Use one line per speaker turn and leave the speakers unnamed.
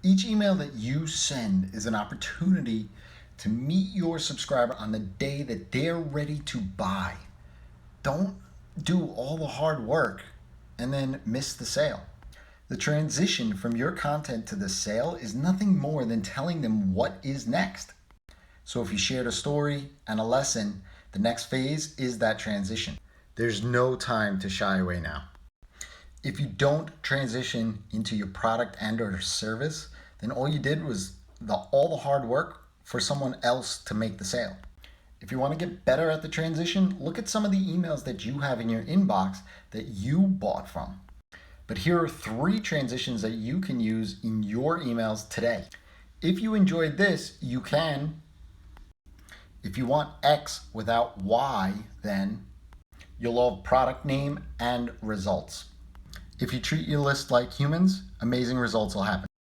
Each email that you send is an opportunity to meet your subscriber on the day that they're ready to buy. Don't do all the hard work and then miss the sale. The transition from your content to the sale is nothing more than telling them what is next. So if you shared a story and a lesson, the next phase is that transition. There's no time to shy away now. If you don't transition into your product and or service, then all you did was all the hard work for someone else to make the sale. If you want to get better at the transition, look at some of the emails that you have in your inbox that you bought from. But here are 3 transitions that you can use in your emails today. If you enjoyed this, you can. If you want X without Y, then you'll love product name and results. If you treat your list like humans, amazing results will happen.